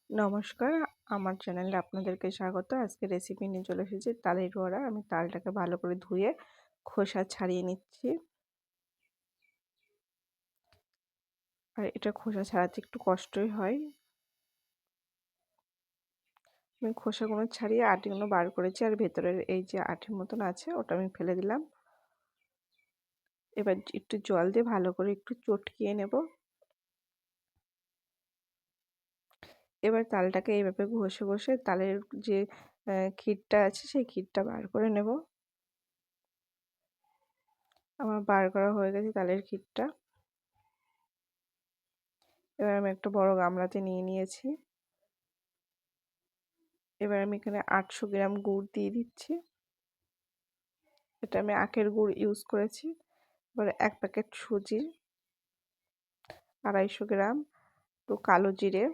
নমস্কার, আমার চ্যানেলে আপনাদেরকে স্বাগত। আজকে রেসিপি নিয়ে চলে এসেছি তালের বড়া। আমি তালটাকে ভালো করে ধুয়ে খোসা ছাড়িয়ে নিচ্ছি। আর এটা খোসা ছাড়াতে একটু কষ্টই হয়। আমি খোসাগুলো ছাড়িয়ে আটিগুলো বার করেছি, আর ভেতরের এই যে আটির মতন আছে ওটা আমি ফেলে দিলাম। এবার একটু জল দিয়ে ভালো করে একটু চটকিয়ে নেব। এবার তালটাকে এইভাবে ঘষে ঘষে তালের যে ক্ষীরটা আছে সেই ক্ষীরটা বার করে নেব। আমার বার করা হয়ে গেছে তালের ক্ষীরটা। এবার আমি একটা বড় গামলাতে নিয়ে নিয়েছি। এবার আমি এখানে 800 গ্রাম গুড় দিয়ে দিচ্ছি। এটা আমি আখের গুড় ইউজ করেছি। এবার 1 প্যাকেট সুজি, 250 গ্রাম তো কালো জিরে,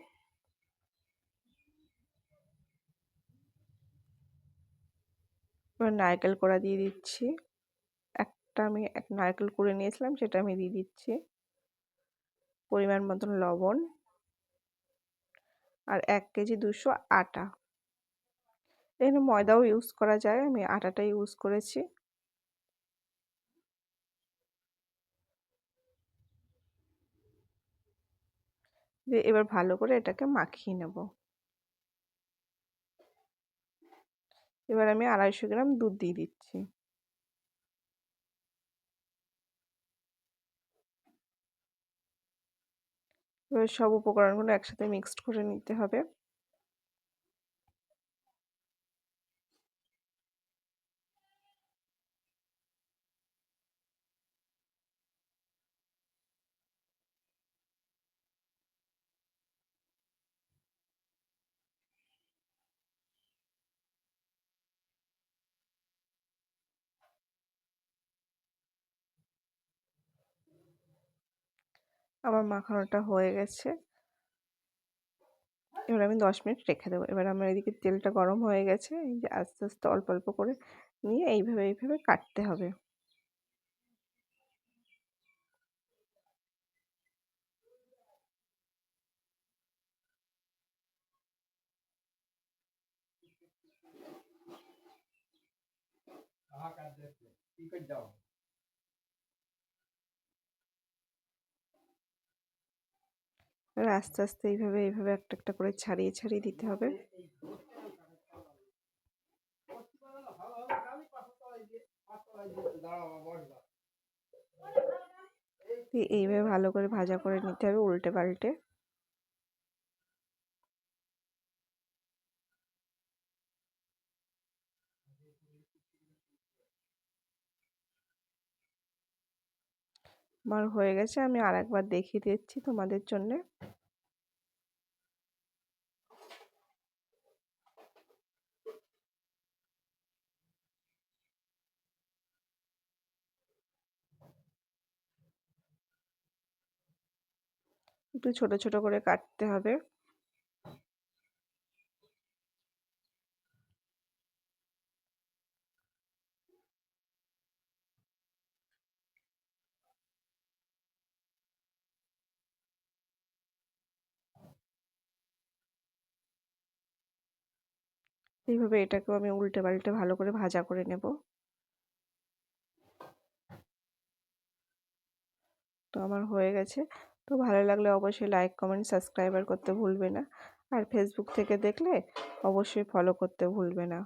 এবার নারকেল কোড়া দিয়ে দিচ্ছি। আমি এক নারকেল কুড়ে নিয়েছিলাম, সেটা আমি দিয়ে দিচ্ছি। পরিমাণ মতন লবণ, আর 1 কেজি 200 আটা। এখানে ময়দাও ইউজ করা যায়, আমি আটাটা ইউজ করেছি। দিয়ে এবার ভালো করে এটাকে মাখিয়ে নেব। এবার আমি 250 গ্রাম দুধ দিয়ে দিচ্ছি। এবার সব উপকরণগুলো একসাথে মিক্সড করে নিতে হবে। আমার মাখানোটা হয়ে গেছে। এবার আমি 10 মিনিট রেখে দেবো। এবার আমার এদিকে তেলটা গরম হয়ে গেছে। এই যে আস্তে আস্তে অল্প অল্প করে নিয়ে এইভাবে কাটতে হবে। এবার আস্তে আস্তে এইভাবে একটা একটা করে ছাড়িয়ে ছাড়িয়ে দিতে হবে। এইভাবে ভালো করে ভাজা করে নিতে হবে উল্টে পাল্টে। আমার হয়ে গেছে, আমি আরেকবার দেখিয়ে দিচ্ছি তোমাদের জন্যে। একটু ছোট ছোট করে কাটতে হবে। এইভাবে এটাকেও আমি উল্টে পাল্টে ভালো করে ভাজা করে নেব। তো আমার হয়ে গেছে। তো ভালো লাগলে অবশ্যই লাইক কমেন্ট সাবস্ক্রাইবার করতে ভুলবে না। আর ফেসবুক থেকে দেখলে অবশ্যই ফলো করতে ভুলবে না।